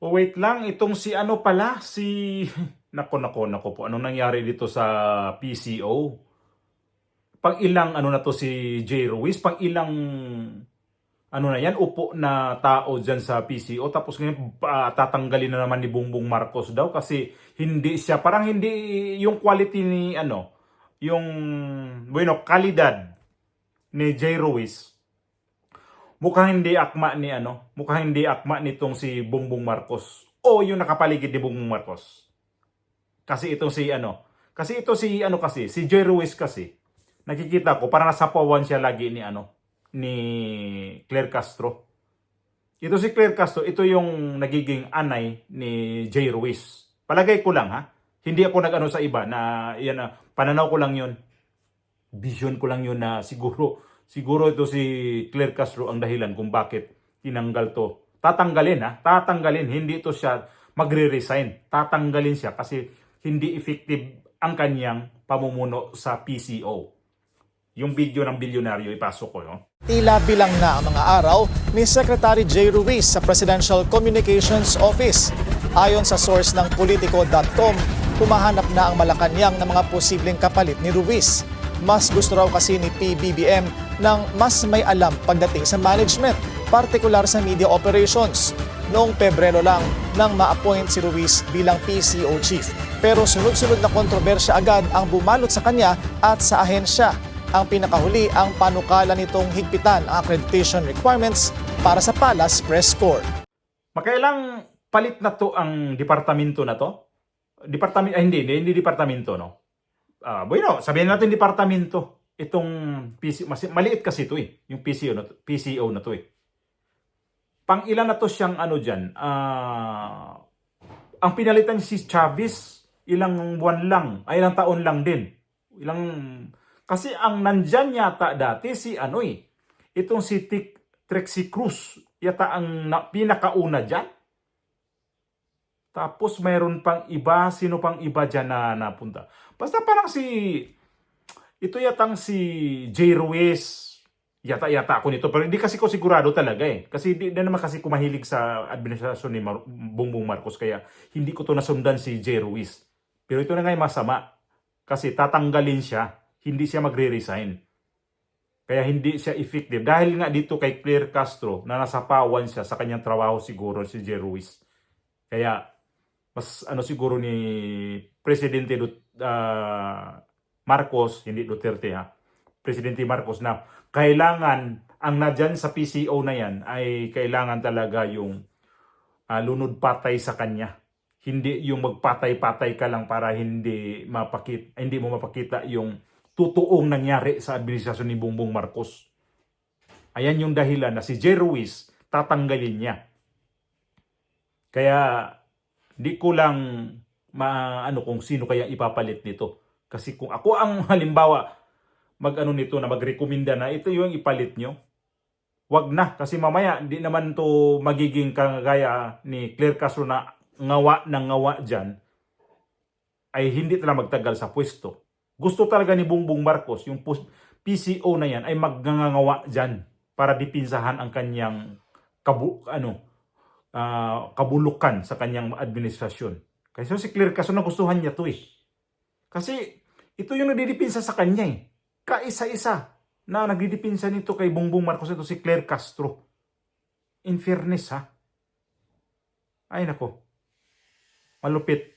Oh, wait lang, itong si ano pala, si... Nako po, anong nangyari dito sa PCO? Pang ilang ano na to si J. Ruiz, pang ilang ano na yan, upo na tao dyan sa PCO. Tapos ngayon tatanggalin na naman ni Bongbong Marcos daw kasi hindi siya, parang hindi yung quality ni ano, yung, bueno, kalidad ni J. Ruiz. Mukhang hindi akma ni ano, mukhang hindi akma nitong si Bongbong Marcos o yung nakapaligid ni Bongbong Marcos. Kasi itong si ano, kasi ito si ano kasi, si Joy Ruiz kasi. Nakikita ko parang nasapawan siya lagi ni ano, ni Claire Castro. Ito si Claire Castro, ito yung nagiging anay ni Jay Ruiz. Palagay ko lang ha. Hindi ako nag-ano sa iba na yan na pananaw ko lang 'yon. Vision ko lang 'yon na siguro ito si Claire Castro ang dahilan kung bakit tinanggal to. Tatanggalin ha, tatanggalin, hindi ito siya magre-resign. Tatanggalin siya kasi hindi effective ang kanyang pamumuno sa PCO. Yung video ng bilyonaryo ipasok ko, no? Tila bilang na ang mga araw ni Secretary J. Ruiz sa Presidential Communications Office. Ayon sa source ng Politico.com, humahanap na ang Malacanang ng mga posibleng kapalit ni Ruiz. Mas gusto raw kasi ni PBBM ng mas may alam pagdating sa management, partikular sa media operations. Noong Pebrero lang nang ma-appoint si Ruiz bilang PCO chief. Pero sunod-sunod na kontrobersya agad ang bumalot sa kanya at sa ahensya. Ang pinakahuli ang panukala nitong higpitan ang accreditation requirements para sa Palace Press Corps. Makailang palit na to ang departamento na to? Departamento, hindi departamento, no? Bueno, sabihin natin departamento. Itong PC, maliit kasi ito eh. Yung PCO na to eh. Pang ilan na to siyang ano dyan? Ang pinalitan si Chavez, ilang buwan lang, ay ilang taon lang din. Kasi ang nandyan yata dati si ano eh, itong si Trixie Cruz, yata ang pinakauna dyan. Tapos mayroon pang iba, sino pang iba dyan na napunta. Basta parang ito yatang si J. Ruiz, yata ako nito. Pero hindi kasi ko sigurado talaga eh. Kasi hindi na naman kasi kumahilig sa administrasyon ni Bongbong Marcos, kaya hindi ko to nasundan si J. Ruiz. Pero ito na nga yung masama. Kasi tatanggalin siya, hindi siya magre-resign. Kaya hindi siya effective. Dahil nga dito kay Claire Castro na nasapawan siya sa kanyang trabaho siguro si J. Ruiz. Kaya mas ano siguro ni Presidente Marcos, hindi Duterte ha, Presidente Marcos na kailangan ang nadyan sa PCO na yan ay kailangan talaga yung lunod patay sa kanya. Hindi yung magpatay-patay ka lang para hindi mo mapakita yung totoong nangyari sa administrasyon ni Bongbong Marcos. Ayan yung dahilan na si J. Ruiz tatanggalin niya. Kaya di ko lang maano kung sino kaya ipapalit nito. Kasi kung ako ang halimbawa mag-ano nito na magrekomenda na ito yung ipalit nyo, wag na. Kasi mamaya di naman to magiging kagaya ni Claire Castro na ngawa dyan, ay hindi talaga magtagal sa pwesto. Gusto talaga ni Bongbong Marcos, yung PCO na yan ay magngangawa dyan para dipinsahan ang kanyang kabulukan sa kanyang administrasyon. Kasi si Claire Castro nagustuhan niya to eh. Kasi ito yung nagdidipinsa sa kanya eh. Kaisa-isa na nagdidipinsa nito kay Bongbong Marcos, ito si Claire Castro. In fairness ha. Ay nako. Malupit.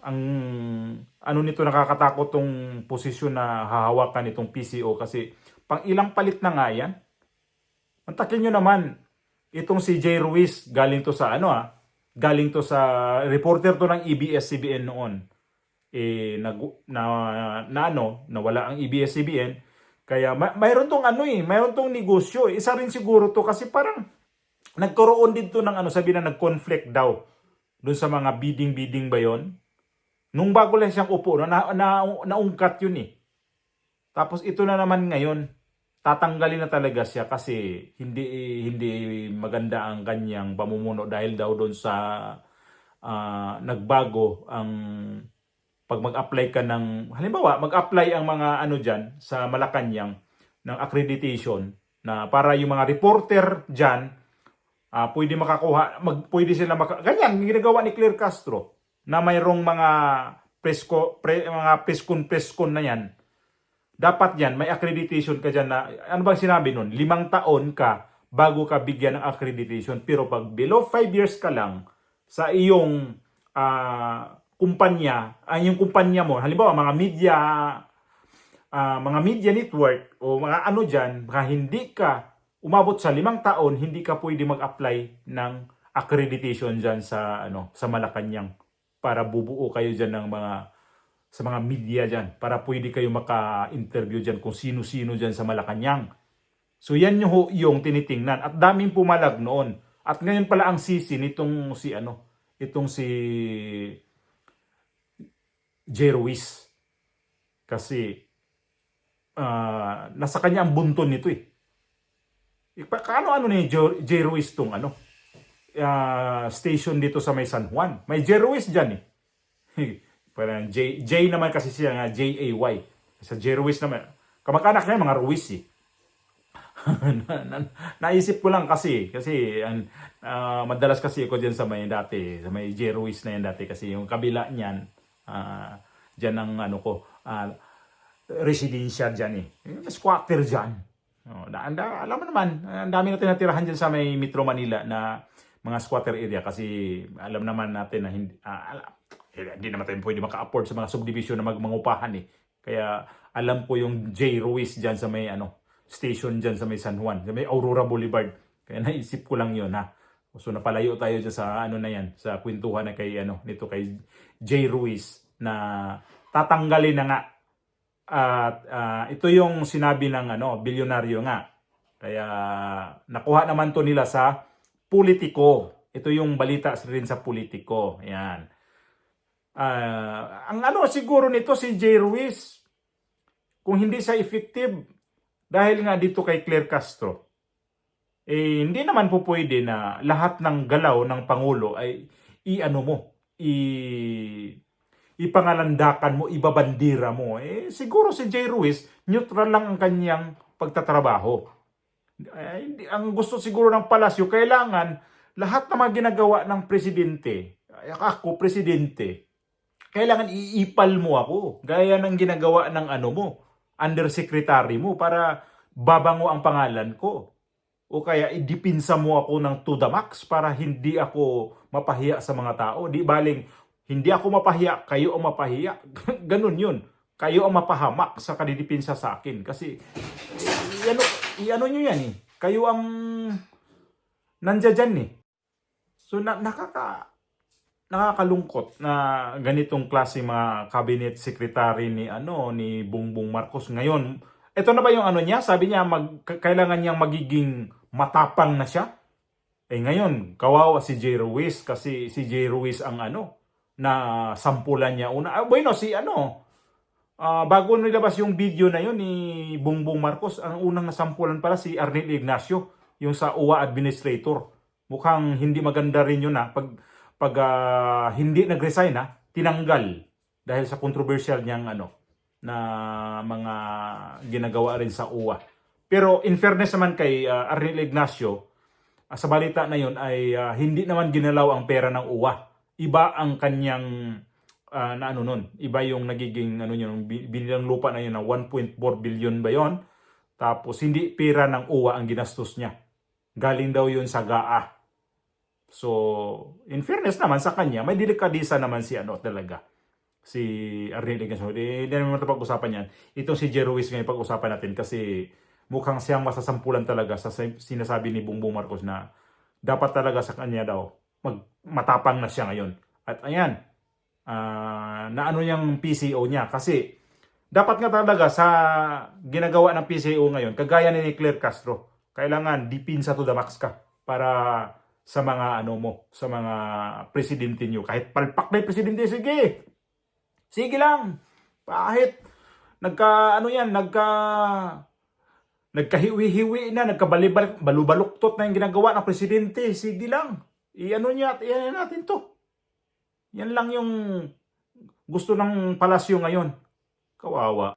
Ang ano nito, nakakatakot tong posisyon na hahawakan itong PCO kasi pang ilang palit na nga yan. Mantakin nyo naman, itong si J. Ruiz, galing to sa galing to sa reporter to ng ABS-CBN noon. Nawala ang ABS-CBN. Kaya mayroon tong mayroon tong negosyo. Isa rin siguro to kasi parang nagkaroon din to ng sabi na nag-conflict daw doon sa mga bidding ba yon. Nung bago lang siyang upo, naungkat yun eh. Tapos ito na naman ngayon, tatanggalin na talaga siya kasi hindi maganda ang kanyang pamumuno dahil daw doon sa nagbago ang pag mag-apply ka ng, halimbawa, mag-apply ang mga dyan sa Malacanang ng accreditation na para yung mga reporter dyan pwede makakuha, pwede sila ganyan ginagawa ni Claire Castro na mayroong mga mga preskon na yan. Dapat yan, may accreditation ka dyan na, ano bang sinabi nun? 5 taon ka bago ka bigyan ng accreditation. Pero pag below 5 years ka lang sa iyong kumpanya, yung kumpanya mo, halimbawa mga media network o mga ano dyan, mga hindi ka umabot sa 5 taon, hindi ka pwede mag-apply ng accreditation dyan sa Malacanang para bubuo kayo dyan ng sa mga media dyan para pwede kayo maka-interview dyan kung sino-sino dyan sa Malacanang. So yan yung tinitingnan at daming pumalag noon. At ngayon pala ang sisi nitong si Jay Ruiz. Kasi nasa kanya ang bunton nito eh. Ano ni Jay Ruiz tong station dito sa may San Juan. May Jay Ruiz dyan eh. Parang J naman kasi siya nga J-A-Y. Sa Jay Ruiz naman. Kamag-anak niya mga Ruiz eh. Naisip ko lang kasi madalas kasi ako diyan sa may Jay Ruiz na yan dati kasi yung kabila niyan diyan ang residensya diyan eh. Squatter diyan. Alam mo naman, ang dami natin natirahan diyan sa may Metro Manila na mga squatter area kasi alam naman natin na hindi naman tayo pwede maka-afford sa mga subdivision na mangupahan eh. Kaya alam ko yung Jay Ruiz diyan sa may station diyan sa may San Juan, sa may Aurora Boulevard. Kaya naisip ko lang 'yon ha. So napalayo tayo diyan sa na yan, sa kwentuhan na nito kay Jay Ruiz na tatanggalin na nga. At ito yung sinabi ng bilyonaryo nga. Kaya nakuha naman to nila sa Politico. Ito yung balita rin sa Politico. Ayan. Ang siguro nito si Jay Ruiz, kung hindi siya effective dahil nga dito kay Claire Castro, hindi naman po pwede na lahat ng galaw ng Pangulo ay ipangalandakan mo, ibabandira mo. Siguro si Jay Ruiz, neutral lang ang kanyang pagtatrabaho. Ang gusto siguro ng palasyo, kailangan lahat na mga ginagawa ng presidente, ako presidente, kailangan iipal mo ako. Gaya ng ginagawa ng undersecretary mo para babango ang pangalan ko. O kaya idipinsa mo ako ng to the max para hindi ako mapahiya sa mga tao. Di baling, hindi ako mapahiya, kayo ang mapahiya. Ganun yun. Kayo ang mapahamak sa kadidipinsa sa akin. Kasi, nyo yan eh. Kayo ang nandiyan dyan eh. So, nakakalungkot na ganitong klase mga cabinet secretary ni Bongbong Marcos ngayon. Ito na ba yung niya? Sabi niya kailangan niyang magiging matapang na siya. Ngayon, kawawa si Jay Ruiz kasi si Jay Ruiz ang na sampulan niya una. Bago nilabas yung video na yun ni Bongbong Marcos, ang unang nasampulan pala si Arnel Ignacio, yung sa UWA administrator. Mukhang hindi maganda rin yun pag hindi nag-resign tinanggal dahil sa controversial niyang na mga ginagawa rin sa UWA. Pero in fairness naman kay Arnel Ignacio, sa balita na yun ay hindi naman ginalaw ang pera ng UWA. Iba ang kanyang iba yung nagiging binilang lupa na yun na 1.4 billion ba yun? Tapos hindi pera ng UWA ang ginastos niya. Galing daw yun sa GAA. So, in fairness naman sa kanya, may delikadisa naman si si Arnel Ignacio. Hindi naman ito pag-usapan yan. Itong si Jay Ruiz ngayon pag-usapan natin kasi mukhang siyang masasampulan talaga sa sinasabi ni Bongbong Marcos na dapat talaga sa kanya daw matapang na siya ngayon. At ayan, yung PCO niya kasi dapat nga talaga sa ginagawa ng PCO ngayon, kagaya ni Claire Castro, kailangan dipinsa to the max ka para sa mga sa mga presidente niyo. Kahit palpak na yung presidente, sige. Sige lang. Kahit nagkahiwi-hiwi na, nagkabalubaluktot na yung ginagawa ng presidente, sige lang. Iyan natin to. Yan lang yung gusto ng palasyo ngayon. Kawawa.